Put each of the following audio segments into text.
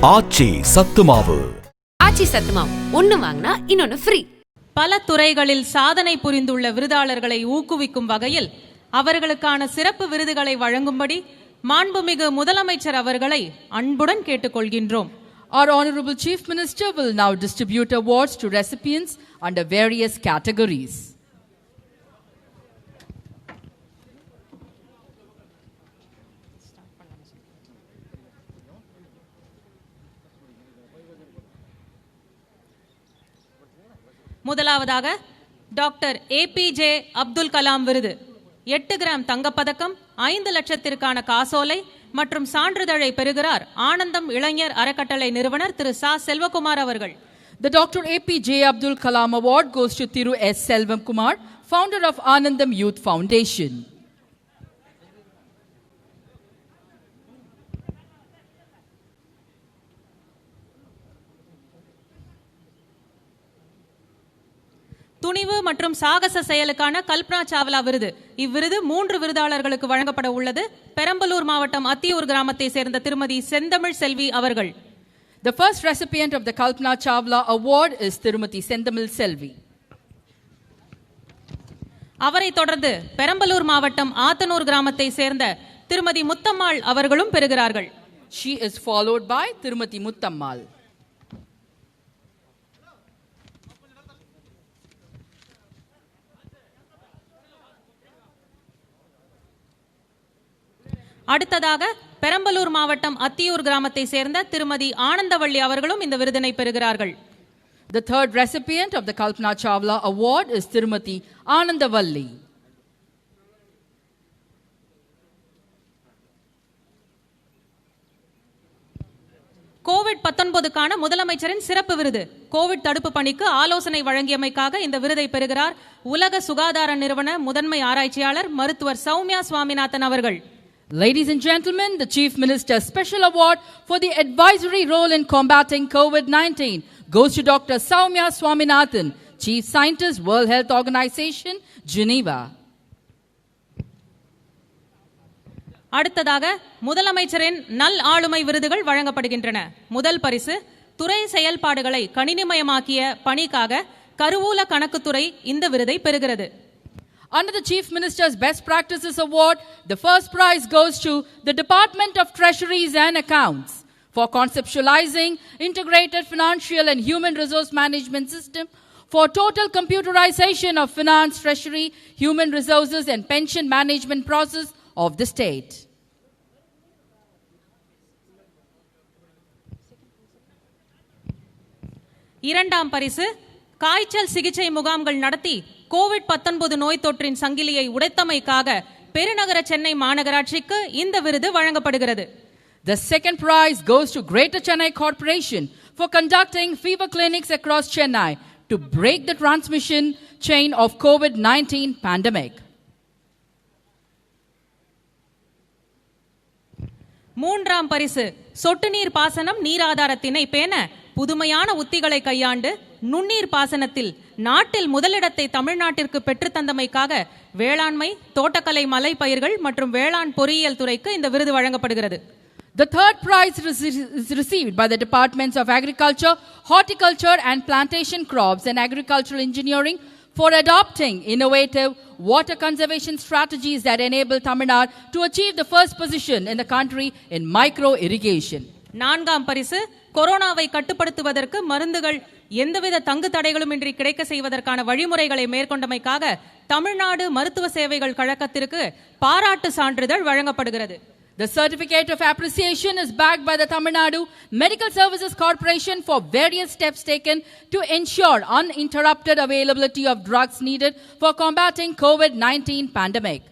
ஆச்சி சத்துமாவு. ஆச்சி சத்துமாவு ஒன்னு வாங்கினா இன்னொன்னு ஃப்ரீ. பல துறைகளில் சாதனை புரிந்துள்ள விருதாளர்களை ஊக்குவிக்கும் வகையில் அவர்களுக்கான சிறப்பு விருதுகளை வழங்கும்படி மாண்புமிகு முதலமைச்சர் அவர்களை அன்புடன் கேட்டுக்கொள்கின்றோம். Our Honorable Chief Minister will now distribute awards to recipients under various categories. முதலாவதாக டாக்டர் ஏபிஜே அப்துல் கலாம் விருது 8 கிராம் தங்கப்பதக்கம் 5 லட்சத்திற்கான காசோலை மற்றும் சான்றிதழை பெறுகிறார் ஆனந்தம் இளைஞர் அறக்கட்டளை நிறுவனர் திரு சா செல்வகுமார் அவர்கள். The Dr. APJ Abdul Kalam Award goes to Thiru S. Selvam Kumar, founder of Anandam Youth Foundation. துணிவு மற்றும் சாகச செயலுக்கான கல்பனா சாவ்லா விருது. இவ்விருது 3 விருதாளர்களுக்கு வழங்கப்பட உள்ளது. பெரம்பலூர் மாவட்டம் அத்தியூர் கிராமத்தை சேர்ந்த திருமதி செந்தமிழ் செல்வி அவர்கள். The first recipient of the Kalpana Chawla Award is Tirumati Sendamil Selvi. அவரை தொடர்ந்து பெரம்பலூர் மாவட்டம் ஆத்தனூர் கிராமத்தை சேர்ந்த திருமதி முத்தம்மாள் அவர்களும் பெறுகிறார்கள். She is followed by Tirumati Muttammal. அடுத்ததாக பெரம்பலூர் மாவட்டம் அத்தியூர் கிராமத்தை சேர்ந்த திருமதி ஆனந்தவள்ளி அவர்களும் இந்த விருதினை பெறுகிறார்கள். The third recipient of the Kalpana Chawla Award is Tirumati Anandavalli. கோவிட்-19க்கான முதலமைச்சரின் சிறப்பு விருது. கோவிட் தடுப்பு பணிக்கு ஆலோசனை வழங்கியமைக்காக இந்த விருதை பெறுகிறார் உலக சுகாதார நிறுவன முதன்மை ஆராய்ச்சியாளர் மருத்துவர் சௌமியா சுவாமிநாதன் அவர்கள். Ladies and gentlemen, the Chief Minister's Special Award for the advisory role in combating COVID-19 goes to Dr. Soumya Swaminathan, Chief Scientist, World Health Organization, Geneva. அடுத்ததாக முதலமைச்சரின் நல் ஆளுமை விருதுகள் வழங்கப்படுகின்றன. முதல் பரிசு துறை செயல்பாடுகளை கணினிமயமாக்கிய பணிக்காக கருவூல கணக்குத்துறை இந்த விருதை பெறுகிறது. Under the Chief Minister's Best Practices Award, the first prize goes to the Department of Treasuries and Accounts for conceptualizing integrated financial and human resource management system for total computerization of finance, treasury, human resources and pension management process of the state. இரண்டாம் பரிசு காய்ச்சல் சிகிச்சை முகாம்கள் நடத்தி COVID-19 நோய் தொற்றின் சங்கிலியை உடைத்தமைக்காக பெருநகர சென்னை மாநகராட்சிக்கு இந்த விருது வழங்கப்படுகிறது. The second prize goes to Greater Chennai Corporation for conducting fever clinics across Chennai to break the transmission chain of COVID-19 pandemic. மூன்றாம் பரிசு சொட்டு நீர் பாசனம் நீராதாரத்தினை பேண புதுமையான உத்திகளை கையாண்டு நுண்ணீர் பாசனத்தில் நாட்டில் முதலிடத்தை தமிழ்நாட்டிற்கு பெற்றுத்தந்தமைக்காக வேளாண்மை, தோட்டக்கலை, மலை பயிர்கள் மற்றும் வேளாண் பொறியியல் துறைக்கு இந்த விருது வழங்கப்படுகிறது. The third prize is received by the Departments of Agriculture, Horticulture and Plantation Crops and Agricultural Engineering for adopting innovative water conservation strategies that enable Tamil Nadu to achieve the first position in the country in micro irrigation. நான்காம் பரிசு கொரோனாவை கட்டுப்படுத்துவதற்கு மருந்துகள் எந்தவித தங்கு தடைகளுமின்றி கிடைக்க செய்வதற்கான வழிமுறைகளை மேற்கொண்டமைக்காக தமிழ்நாடு மருத்துவ சேவைகள் கழகத்திற்கு பாராட்டு சான்றிதழ் வழங்கப்படுகிறது. The certificate of appreciation is backed by the Tamil Nadu Medical Services Corporation for various steps taken to ensure uninterrupted availability of drugs needed for combating COVID-19 pandemic.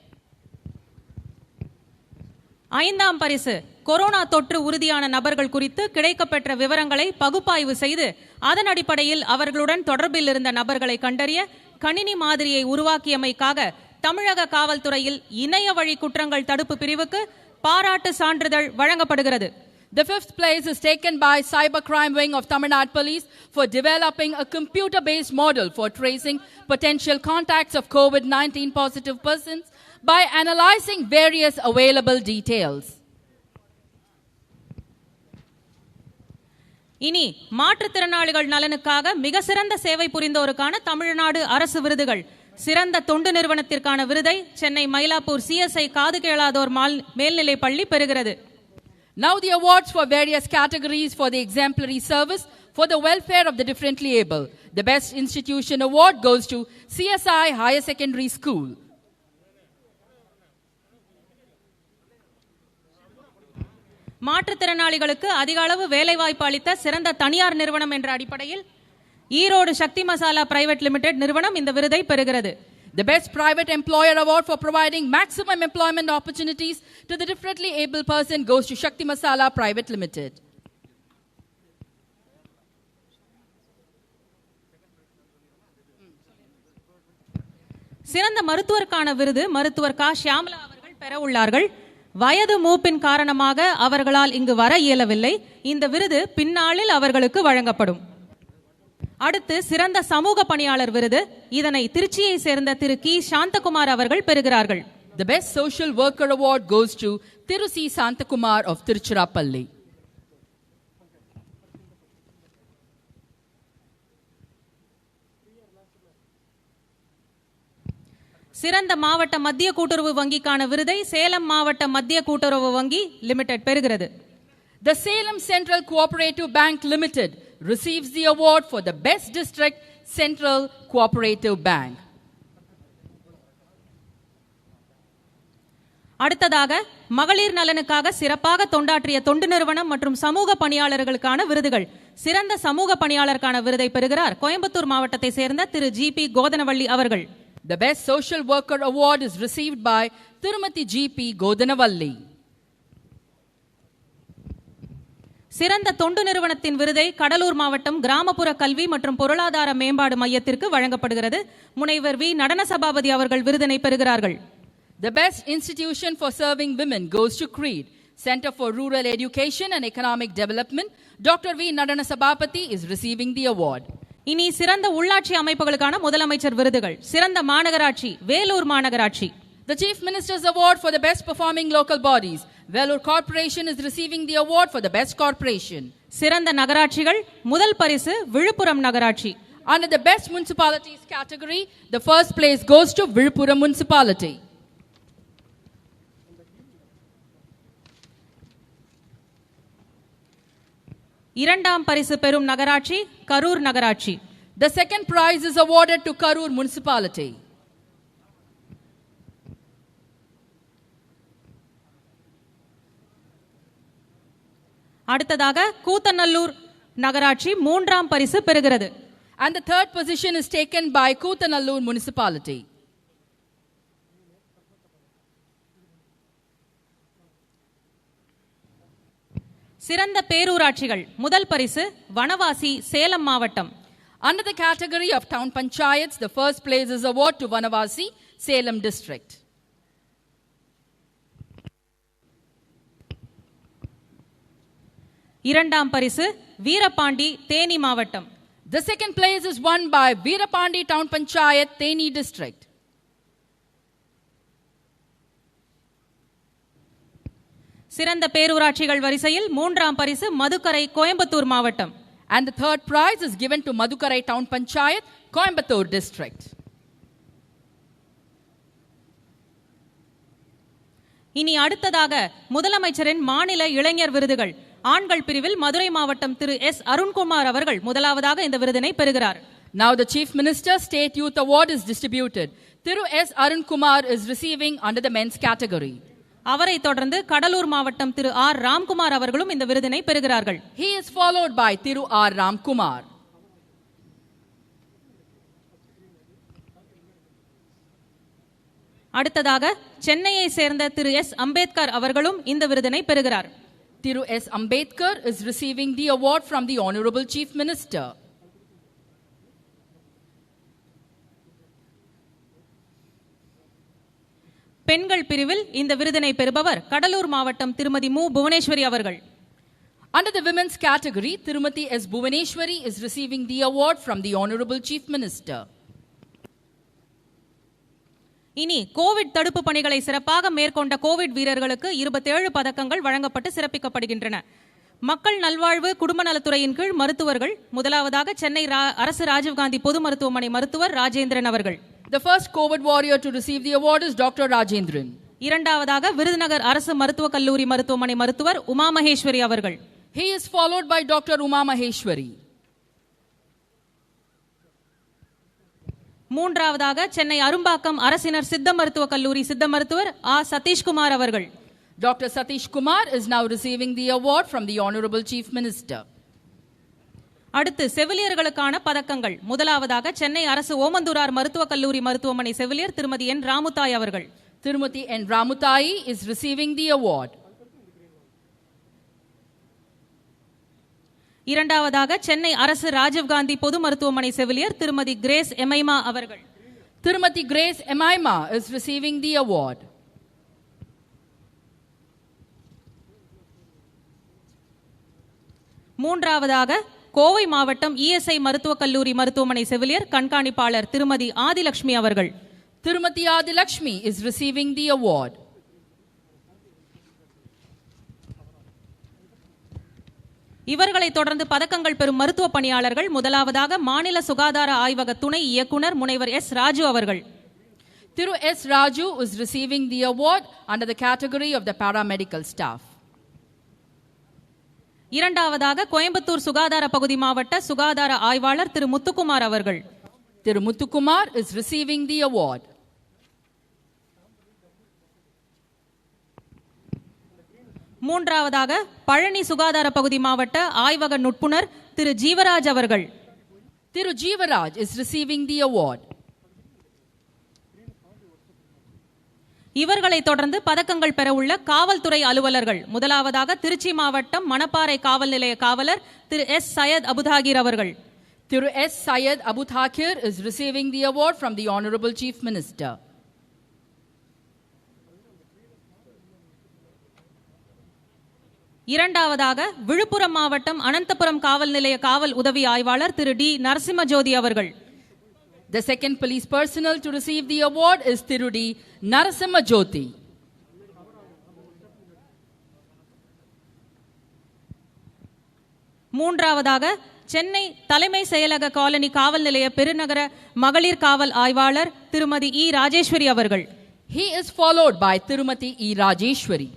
ஐந்தாம் பரிசு கொரோனா தொற்று உறுதியான நபர்கள் குறித்து கிடைக்கப்பெற்ற விவரங்களை பகுப்பாய்வு செய்து அதன் அடிப்படையில் அவர்களுடன் தொடர்பில் இருந்த நபர்களை கண்டறிய கணினி மாதிரியை உருவாக்கியமைக்காக தமிழக காவல்துறையில் இணைய வழி குற்றங்கள் தடுப்பு பிரிவுக்கு பாராட்டு சான்றிதழ் வழங்கப்படுகிறது. The fifth place is taken by Cybercrime Wing of Tamil Nadu Police for developing a computer-based model for tracing potential contacts of COVID-19 positive persons by analyzing various available details. இனி மாற்றுத்திறனாளிகள் நலனுக்காக மிக சிறந்த சேவை புரிந்தோருக்கான தமிழ்நாடு அரசு விருதுகள். சிறந்த தொண்டு நிறுவனத்திற்கான விருதை சென்னை மயிலாப்பூர் CSI காது கேளாதோர் மேல்நிலைப் பள்ளி பெறுகிறது. Now the awards for various categories for the exemplary service for the welfare of the differently able. The best institution award goes to CSI Higher Secondary School. மாற்றுத்திறனாளிகளுக்கு அதிக அளவு வேலைவாய்ப்பு அளித்த சிறந்த தனியார் நிறுவனம் என்ற அடிப்படையில் ஈரோடு சக்தி மசாலா பிரைவேட் லிமிடெட் நிறுவனம் இந்த விருதை பெறுகிறது. The best private employer award for providing maximum employment opportunities to the differently able person goes to Shakti Masala Private Limited. சிறந்த மருத்துவருக்கான விருது மருத்துவர் கா ஷியாமலா அவர்கள் பெற உள்ளார்கள். வயது மூப்பின் காரணமாக அவர்களால் இங்கு வர இயலவில்லை. இந்த விருது பின்னாளில் அவர்களுக்கு வழங்கப்படும். அடுத்து சிறந்த சமூக பணியாளர் விருது. இதனை திருச்சியை சேர்ந்த திரு கி சாந்தகுமார் அவர்கள் பெறுகிறார்கள். The best social worker award goes to Thiru C. Santakumar of Tiruchirappalli. சிறந்த மாவட்ட மத்திய கூட்டுறவு வங்கிக்கான விருதை சேலம் மாவட்ட மத்திய கூட்டுறவு வங்கி லிமிடெட் பெறுகிறது. The Salem Central Cooperative Bank Limited receives the award for the best district central cooperative bank. அடுத்ததாக மகளிர் நலனுக்காக சிறப்பாக தொண்டாற்றிய தொண்டு நிறுவனம் மற்றும் சமூக பணியாளர்களுக்கான விருதுகள். சிறந்த சமூக பணியாளருக்கான விருதை பெறுகிறார் கோயம்புத்தூர் மாவட்டத்தை சேர்ந்த திரு GP கோதனவள்ளி அவர்கள். The best social worker award is received by Tirumati GP Godanavalli. சிறந்த தொண்டு நிறுவனத்தின் விருதை கடலூர் மாவட்டம் கிராமப்புற கல்வி மற்றும் பொருளாதார மேம்பாடு மையத்திற்கு வழங்கப்படுகிறது. முனைவர் வி நடன சபாபதி அவர்கள் விருதினை பெறுகிறார்கள். The best institution for serving women goes to CREED, Center for Rural Education and Economic Development. Dr. V. Nadana Sabapati is receiving the award. இனி சிறந்த உள்ளாட்சி அமைப்புகளுக்கான முதலமைச்சர் விருதுகள். சிறந்த மாநகராட்சி வேலூர் மாநகராட்சி. The Chief Minister's Award for the best performing local bodies. Vellore Corporation is receiving the award for the best corporation. சிறந்த நகராட்சிகள் முதல் பரிசு விழுப்புரம் நகராட்சி. Under the best municipalities category, the first place goes to Viluppuram municipality. இரண்டாம் பரிசு பெறும் நகராட்சி கரூர் நகராட்சி. The second prize is awarded to Karur municipality. அடுத்ததாக கூத்தநல்லூர் நகராட்சி மூன்றாம் பரிசு பெறுகிறது. And the third position is taken by Kootanallur municipality. சிறந்த பேரூராட்சிகள் முதல் பரிசு வனவாசி சேலம் மாவட்டம். Under the category of town panchayats, the first place is award to Vanavasi, Salem district. இரண்டாம் பரிசு வீரபாண்டி தேனி மாவட்டம். The second place is won by Veerapandi Town Panchayat, Theni district. சிறந்த பேரூராட்சிகள் வரிசையில் மூன்றாம் பரிசு மதுக்கரை கோயம்புத்தூர் மாவட்டம். And the third prize is given to Madukarai Town Panchayat, Coimbatore district. இனி அடுத்ததாக முதலமைச்சரின் மாநில இளைஞர் விருதுகள். ஆண்கள் பிரிவில் மதுரை மாவட்டம் திரு S. அருண்குமார் அவர்கள் முதலாவதாக இந்த விருதினை பெறுகிறார். Now the Chief Minister State Youth Award is distributed. Thiru S. Arunkumar is receiving under the men's category. அவரை தொடர்ந்து கடலூர் மாவட்டம் திரு R. ராம்குமார் அவர்களும் இந்த விருதினை பெறுகிறார்கள். He is followed by Thiru R. Ramkumar. அடுத்ததாக சென்னையை சேர்ந்த திரு S. அம்பேத்கர் அவர்களும் இந்த விருதினை பெறுகிறார். Thiru S. Ambedkar is receiving the award from the Honorable Chief Minister. பெண்கள் பிரிவில் இந்த விருதினை பெறுபவர் கடலூர் மாவட்டம் திருமதி மு. புவனேஸ்வரி அவர்கள். Under the women's category, Tirumati S. Bhuvaneshwari is receiving the award from the Honorable Chief Minister. இனி கோவிட் தடுப்பு பணிகளை சிறப்பாக மேற்கொண்ட கோவிட் வீரர்களுக்கு 27 பதக்கங்கள் வழங்கப்பட்டு சிறப்பிக்கப்படுகின்றன. மக்கள் நல்வாழ்வு குடும்ப நலத்துறையின் கீழ் மருத்துவர்கள் முதலாவதாக சென்னை அரசு ராஜீவ்காந்தி பொது மருத்துவமனை மருத்துவர் ராஜேந்திரன் அவர்கள். The first COVID warrior to receive the award is Dr. Rajendran. இரண்டாவதாக விருதுநகர் அரசு மருத்துவக் கல்லூரி மருத்துவமனை மருத்துவர் உமா மகேஸ்வரி அவர்கள். He is followed by Dr. Uma Maheshwari. மூன்றாவதாக சென்னை அரும்பாக்கம் அரசினர் சித்த மருத்துவக் கல்லூரி சித்த மருத்துவர் சதீஷ்குமார் அவர்கள். Dr. Satish Kumar is now receiving the award from the Honorable Chief Minister. அடுத்து செவிலியர்களுக்கான பதக்கங்கள். முதலாவதாக சென்னை அரசு ஓமந்தூரார் மருத்துவக் கல்லூரி மருத்துவமனை செவிலியர் திருமதி என் ராமுதாய் அவர்கள். Tirumati N. Ramutai is receiving the award. இரண்டாவதாக சென்னை அரசு ராஜீவ்காந்தி பொது மருத்துவமனை செவிலியர் திருமதி கிரேஸ் எமைமா அவர்கள். Tirumati Grace Emaima is receiving the award. மூன்றாவதாக கோவை மாவட்டம் இஎஸ்ஐ மருத்துவக் கல்லூரி மருத்துவமனை செவிலியர் கண்காணிப்பாளர் திருமதி ஆதிலட்சுமி அவர்கள். Tirumati Adilakshmi is receiving the award. இவர்களை தொடர்ந்து பதக்கங்கள் பெறும் மருத்துவ பணியாளர்கள். முதலாவதாக மாநில சுகாதார ஆய்வக துணை இயக்குனர் முனைவர் எஸ் ராஜு அவர்கள். Thiru S. Raju is receiving the award under the category of the paramedical staff. இரண்டாவதாக கோயம்புத்தூர் சுகாதார பகுதி மாவட்ட சுகாதார ஆய்வாளர் திரு முத்துக்குமார் அவர்கள். Thiru Muthukumar is receiving the award. மூன்றாவதாக பழனி சுகாதார பகுதி மாவட்ட ஆய்வக நுட்புணர் திரு ஜீவராஜ் அவர்கள். Thiru Jeevaraj is receiving the award. இவர்களை தொடர்ந்து பதக்கங்கள் பெற உள்ள காவல்துறை அலுவலர்கள். முதலாவதாக திருச்சி மாவட்டம் மணப்பாறை காவல் நிலைய காவலர் திரு எஸ் சையத் அபுதாகிர் அவர்கள். Thiru S. Syed Abu Thakir is receiving the award from the Honorable Chief Minister. இரண்டாவதாக விழுப்புரம் மாவட்டம் அனந்தபுரம் காவல் நிலைய காவல் உதவி ஆய்வாளர் திரு டி நரசிம்மஜோதி அவர்கள். The second police personnel to receive the award is Thiru D. Narasimha Jyoti. மூன்றாவதாக சென்னை தலைமை செயலக காலனி காவல் நிலைய பெருநகர மகளிர் காவல் ஆய்வாளர் திருமதி இ ராஜேஸ்வரி அவர்கள். He is followed by Tirumati E. Rajeshwari.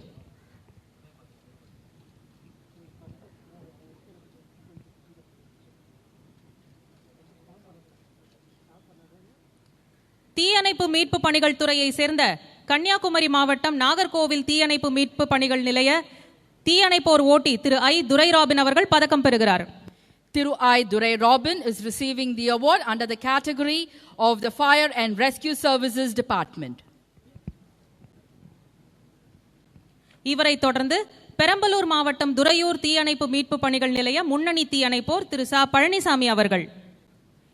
தீயணைப்பு மீட்பு பணிகள் துறையை சேர்ந்த கன்னியாகுமரி மாவட்டம் நாகர்கோவில் தீயணைப்பு மீட்பு பணிகள் நிலைய தீயணைப்போர் ஓட்டி திரு ஐ துரை ராபின் அவர்கள் பதக்கம் பெறுகிறார். Thiru I. Durai Robin is receiving the award under the category of the Fire and Rescue Services Department. இவரை தொடர்ந்து பெரம்பலூர் மாவட்டம் துறையூர் தீயணைப்பு மீட்பு பணிகள் நிலைய முன்னணி தீயணைப்போர் திரு ச பழனிசாமி அவர்கள்.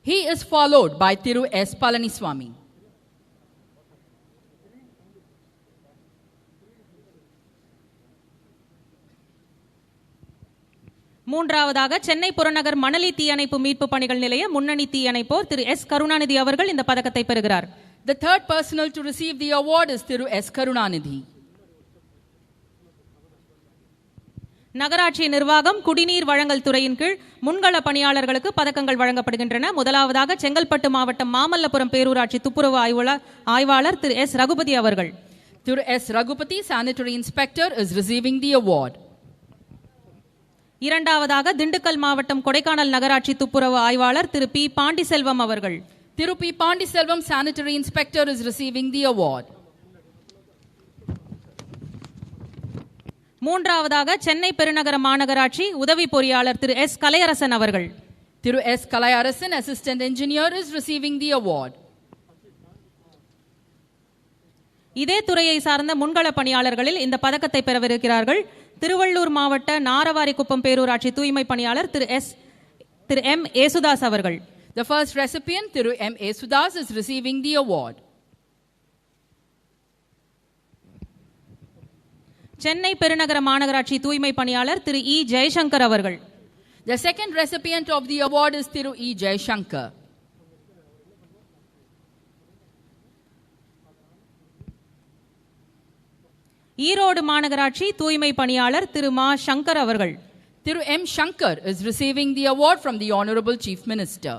He is followed by Thiru S. Palaniswamy. மூன்றாவதாக சென்னை புறநகர் மணலி தீயணைப்பு மீட்பு பணிகள் நிலைய முன்னணி தீயணைப்போர் திரு எஸ் கருணாநிதி அவர்கள் இந்த பதக்கத்தை பெறுகிறார். The third personnel to receive the award is Thiru S. Karunanidhi. நகராட்சி நிர்வாகம் குடிநீர் வழங்கல் துறையின் கீழ் முன்கள பணியாளர்களுக்கு பதக்கங்கள் வழங்கப்படுகின்றன. முதலாவதாக செங்கல்பட்டு மாவட்டம் மாமல்லபுரம் பேரூராட்சி துப்புரவு ஆய்வாளர் திரு எஸ் ரகுபதி அவர்கள். Thiru S. Raghupati, Sanitary Inspector, is receiving the award. இரண்டாவதாக திண்டுக்கல் மாவட்டம் கொடைக்கானல் நகராட்சி துப்புரவு ஆய்வாளர் திரு பி பாண்டிசெல்வம் அவர்கள். Thiru P. Pandiselvam, Sanitary Inspector, is receiving the award. மூன்றாவதாக சென்னை பெருநகர மாநகராட்சி உதவி பொறியாளர் திரு எஸ் கலையரசன் அவர்கள். Thiru S. Kalayarasan, Assistant Engineer, is receiving the award. இதே துறையை சார்ந்த முன்கள பணியாளர்களில் இந்த பதக்கத்தை பெறவிருக்கிறார்கள். திருவள்ளூர் மாவட்ட நாரவாரிக்குப்பம் பேரூராட்சி தூய்மை பணியாளர் திரு எம் ஏசுதாஸ் அவர்கள். The first recipient, Thiru M. Esudas, is receiving the award. Chennai பெருநகர மாநகராட்சி தூய்மை பணியாளர் திரு இ ஜெயசங்கர் அவர்கள். The second recipient of the award is Thiru E. Jayashankar. Erode மாநகராட்சி தூய்மை பணியாளர் திரு மா சங்கர் அவர்கள். Thiru M. Shankar is receiving the award from the Honorable Chief Minister.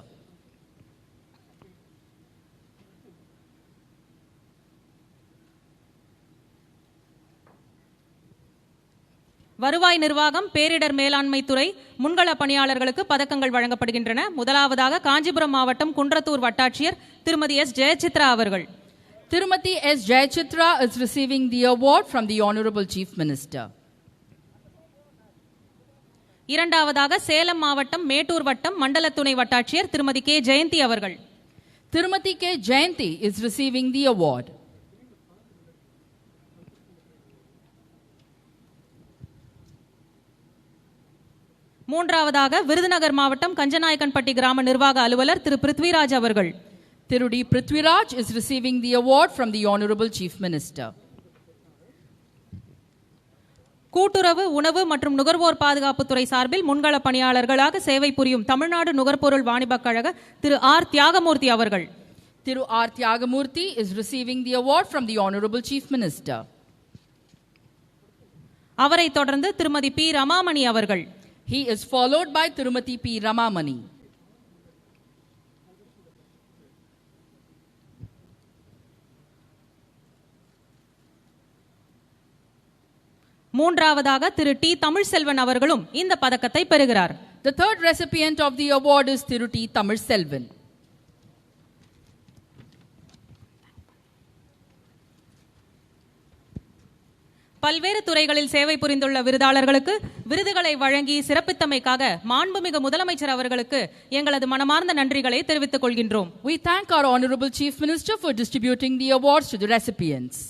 வருவாய் நிர்வாகம் பேரிடர் மேலாண்மை துறை முன்கள பணியாளர்களுக்கு பதக்கங்கள் வழங்கப்படுகின்றன. முதலாவதாக காஞ்சிபுரம் மாவட்டம் குன்றத்தூர் வட்டாட்சியர் திருமதி எஸ் ஜெயசித்ரா அவர்கள். Tirumati S. Jayachitra is receiving the award from the Honorable Chief Minister. இரண்டாவதாக சேலம் மாவட்டம் மேட்டூர் வட்டம் மண்டல துணை வட்டாட்சியர் திருமதி கே ஜெயந்தி அவர்கள். Tirumati K. Jayanti is receiving the award. மூன்றாவதாக விருதுநகர் மாவட்டம் கஞ்சநாயக்கன்பட்டி கிராம நிர்வாக அலுவலர் திரு பிருத்விராஜ் அவர்கள். Thiru D. Prithviraj is receiving the award from the Honorable Chief Minister. கூட்டுறவு உணவு மற்றும் நுகர்வோர் பாதுகாப்புத்துறை சார்பில் முன்கள பணியாளர்களாக சேவை புரியும் தமிழ்நாடு நுகர்பொருள் வாணிபக் கழக திரு ஆர் தியாகமூர்த்தி அவர்கள். Thiru R. Thyagamurthy is receiving the award from the Honorable Chief Minister. அவரை தொடர்ந்து திருமதி பி ரமாமணி அவர்கள். He is followed by Tirumati P. Ramamani. மூன்றாவதாக திரு டி தமிழ்செல்வன் அவர்களும் இந்த பதக்கத்தை பெறுகிறார். The third recipient of the award is Thiru T. Tamilselvan. பல்வேறு துறைகளில் சேவை புரிந்துள்ள விருதாளர்களுக்கு விருதுகளை வழங்கி சிறப்பித்தமைக்காக மாண்புமிகு முதலமைச்சர் அவர்களுக்கு எங்களது மனமார்ந்த நன்றிகளை தெரிவித்துக் கொள்கின்றோம். We thank our Honorable Chief Minister for distributing the awards to the recipients.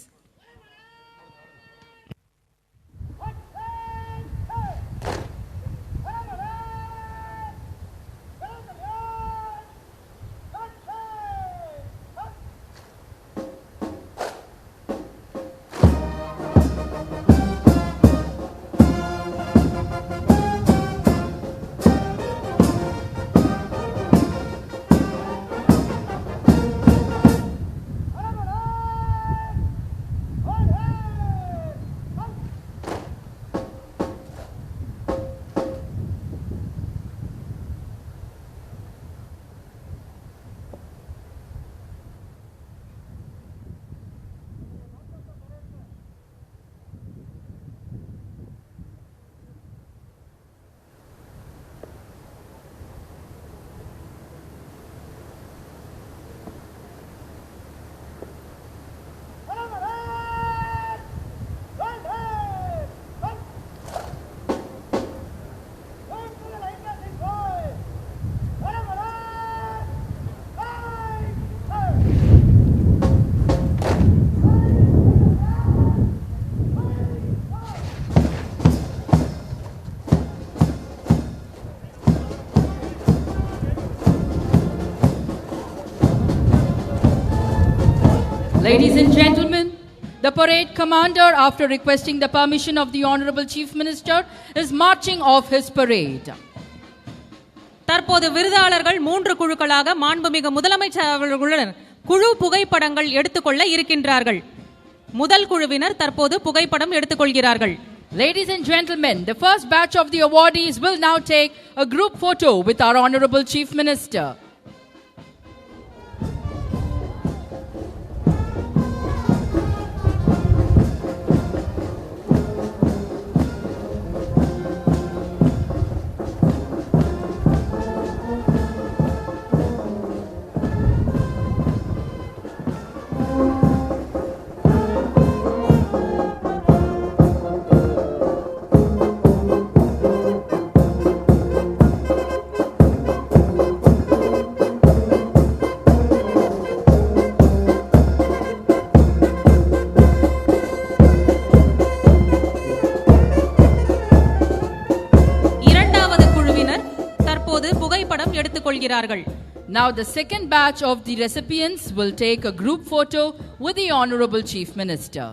Ladies and gentlemen, the parade commander, after requesting the permission of the Honorable Chief Minister, is marching off his parade. தற்போது விருதாளர்கள் 3 குழுக்களாக மாண்புமிகு முதலமைச்சர் அவர்களுடன் குழு புகைப்படங்கள் எடுத்துக்கொள்ள இருக்கின்றார்கள். முதல் குழுவினர் தற்போது புகைப்படம் எடுத்துக்கொள்கிறார்கள். Ladies and gentlemen, the first batch of the awardees will now take a group photo with our Honorable Chief Minister. Now the second batch of the recipients will take a group photo with the Honorable Chief Minister.